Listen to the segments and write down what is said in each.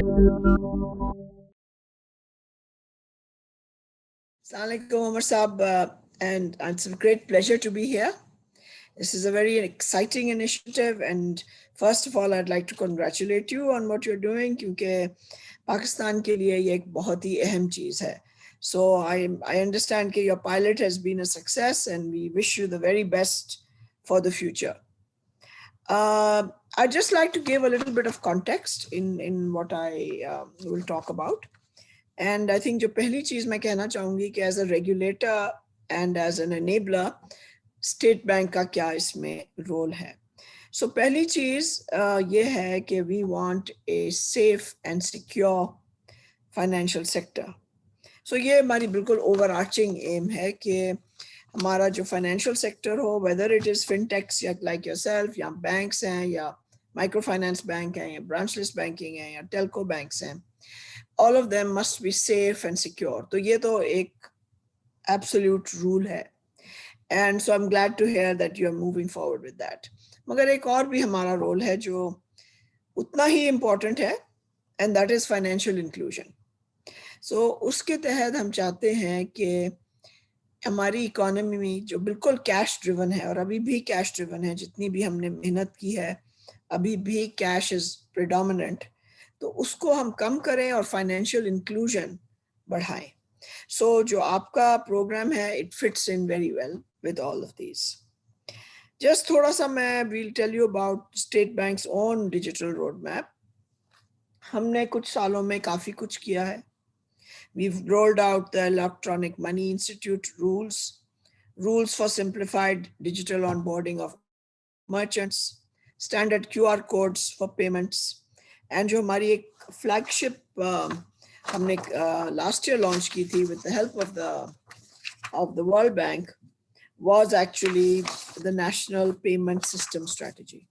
Assalamualaikum, Omar Saab, and it's a great pleasure to be here. This is a very exciting initiative, and first of all, I'd like to congratulate you on what you're doing, क्योंकि पाकिस्तान के लिए ये एक बहुत ही अहम चीज़ है. So I understand that your pilot has been a success, and we wish you the very best for the future. I'd just like to give a little bit of context in what I will talk about. And I think जो पहली चीज़ मैं कहना चाहूँगी कि as a regulator and as an enabler, state bank का क्या इसमें role है. सो पहली चीज़ ये है कि we want a safe and secure financial sector. So ये हमारी बिल्कुल ओवरआर्चिंग एम है कि हमारा जो फाइनेंशियल सेक्टर हो, वेदर इट इज़ फिनटेक्स या लाइक योरसेल्फ, या बैंक्स हैं, या माइक्रो फाइनेंस बैंक हैं, या ब्रांचलेस बैंकिंग है, या टेलको बैंक्स हैं, all of them must be safe and secure. तो ये तो एक absolute rule है. And so I'm glad to hear that you're moving forward with that. मगर एक और भी हमारा रोल है जो उतना ही important है, and that is financial inclusion. So उसके तहत हम चाहते हैं कि हमारी इकोनॉमी में जो बिल्कुल कैश ड्रिवन है, और अभी भी कैश ड्रिवन है, जितनी भी हमने मेहनत की है, अभी भी कैश इज प्रेडोमिनेंट, तो उसको हम कम करें और फाइनेंशियल इंक्लूजन बढ़ाएं. सो जो आपका प्रोग्राम है, it fits in very well with all of these. Just थोड़ा सा मैं will tell you about State Bank's own digital roadmap. हमने कुछ सालों में काफ़ी कुछ किया है. We've rolled out the Electronic Money Institute rules for simplified digital onboarding of merchants, standard QR codes for payments, and जो हमारी एक flagship हमने last year launch की थी with the help of the World Bank, was actually the National Payment System Strategy,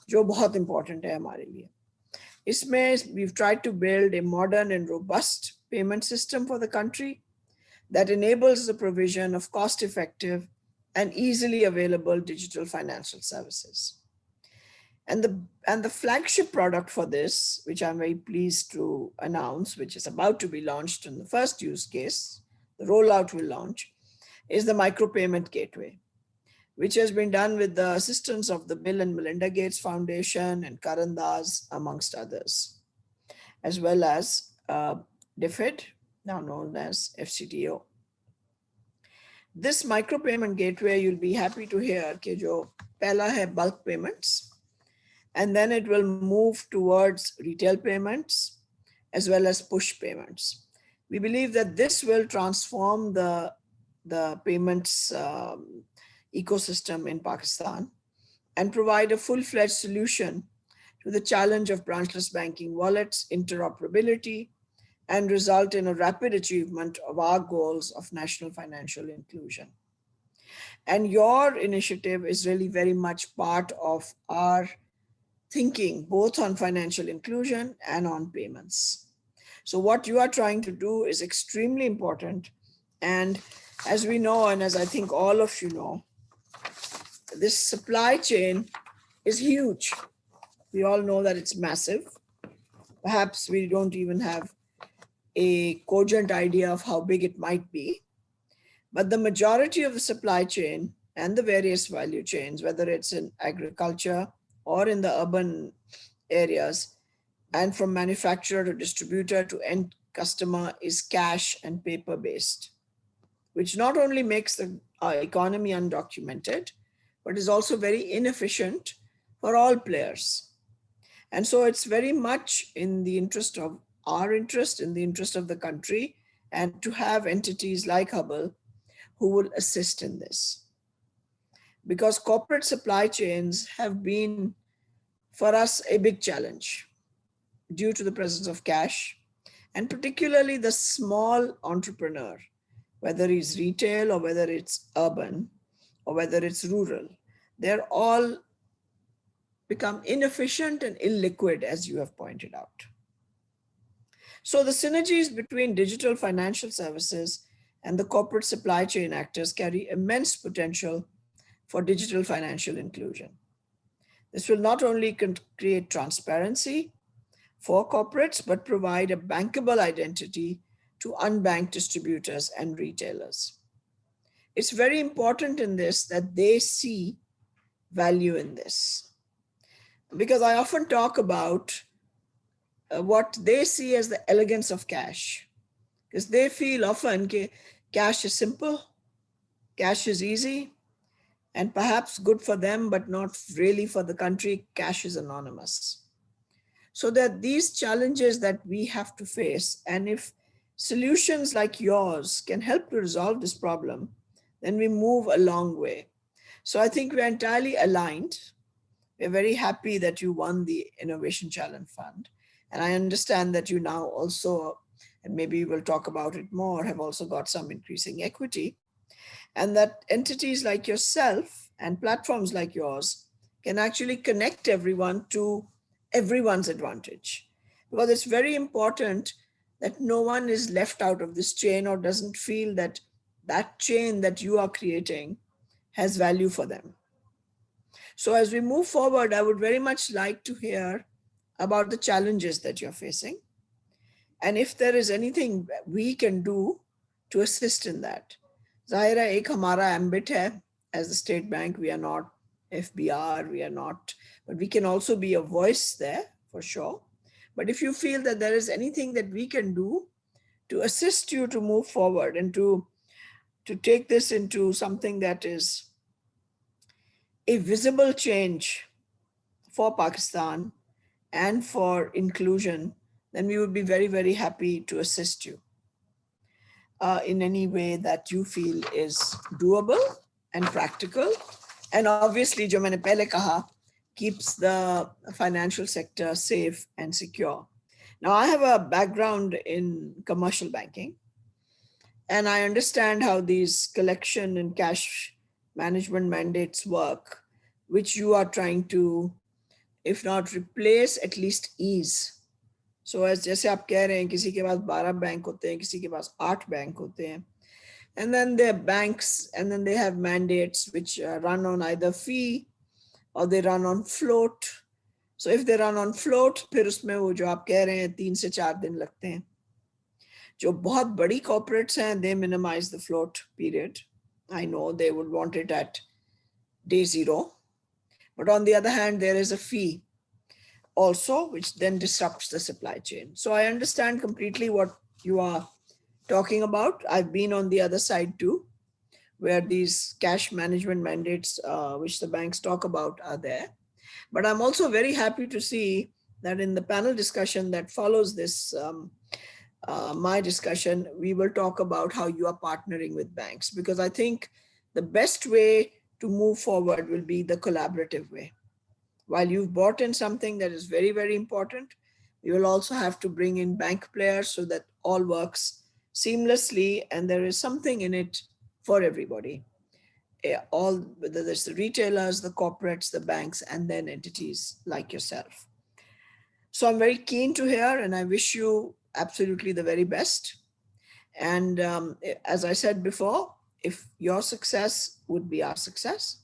जो बहुत important है हमारे लिए. इसमें we've tried to build a modern and robust payment system for the country that enables the provision of cost-effective and easily available digital financial services. And the flagship product for this, which I'm very pleased to announce, which is about to be launched in the first use case, the rollout will launch, is the micropayment gateway, which has been done with the assistance of the Bill and Melinda Gates Foundation and Karandas, amongst others, as well as DFID, now known as FCTO. This micropayment gateway, you'll be happy to hear कि जो पहला है bulk payments, and then it will move towards retail payments as well as push payments. We believe that this will transform the payments ecosystem in Pakistan and provide a full-fledged solution to the challenge of branchless banking wallets, interoperability, and result in a rapid achievement of our goals of national financial inclusion. And your initiative is really very much part of our thinking, both on financial inclusion and on payments. So what you are trying to do is extremely important. And as we know, and as I think all of you know, this supply chain is huge. We all know that it's massive. Perhaps we don't even have a cogent idea of how big it might be. But the majority of the supply chain and the various value chains, whether it's in agriculture or in the urban areas, and from manufacturer to distributor to end customer, is cash and paper based, which not only makes the economy undocumented, but is also very inefficient for all players. And so it's very much in the interest of our interest, in the interest of the country, and to have entities like Haball who will assist in this. Because corporate supply chains have been, for us, a big challenge due to the presence of cash, and particularly the small entrepreneur, whether it's retail or whether it's urban or whether it's rural, they're all become inefficient and illiquid, as you have pointed out. So the synergies between digital financial services and the corporate supply chain actors carry immense potential for digital financial inclusion. This will not only create transparency, for corporates, but provide a bankable identity to unbanked distributors and retailers. It's very important in this that they see value in this, because I often talk about what they see as the elegance of cash, because they feel often that cash is simple, cash is easy, and perhaps good for them, but not really for the country. Cash is anonymous. So that these challenges that we have to face, and if solutions like yours can help to resolve this problem, then we move a long way. So I think we're entirely aligned. We're very happy that you won the Innovation Challenge Fund. And I understand that you now also, and maybe we'll talk about it more, have also got some increasing equity. And that entities like yourself and platforms like yours can actually connect everyone to everyone's advantage. Because it's very important that no one is left out of this chain or doesn't feel that that chain that you are creating has value for them. So as we move forward, I would very much like to hear about the challenges that you're facing, and if there is anything we can do to assist in that. Zahira, ek hamara ambit hai as the state bank. We are not FBR, we are not, but we can also be a voice there for sure. But if you feel that there is anything that we can do to assist you to move forward and to take this into something that is a visible change for Pakistan and for inclusion, then we would be very, very happy to assist you in any way that you feel is doable and practical. And obviously, jo maine pehle kaha, keeps the financial sector safe and secure. Now, I have a background in commercial banking, and I understand how these collection and cash management mandates work, which you are trying to, if not replace, at least ease. So as जैसे आप कह रहे हैं किसी के पास 12 bank होते हैं, किसी के पास 8 बैंक होते हैं, and then they're banks, and then they have mandates which run on either fee or they run on float. So if they run on float, फिर उसमें वो जो आप कह रहे हैं 3 से 4 दिन लगते हैं. जो बहुत बड़ी corporates हैं, they minimize the float period. I know they would want it at day 0. But on the other hand, there is a fee also, which then disrupts the supply chain. So I understand completely what you are talking about. I've been on the other side too, where these cash management mandates, which the banks talk about, are there. But I'm also very happy to see that in the panel discussion that follows this, my discussion, we will talk about how you are partnering with banks, because I think the best way to move forward will be the collaborative way. While you've bought in something that is very, very important, you will also have to bring in bank players so that all works seamlessly and there is something in it for everybody. All, whether it's the retailers, the corporates, the banks, and then entities like yourself. So I'm very keen to hear, and I wish you absolutely the very best. And as I said before, if your success would be our success,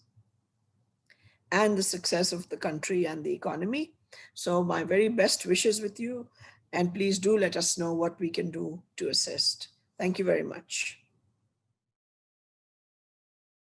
and the success of the country and the economy. So my very best wishes with you, and please do let us know what we can do to assist. Thank you very much.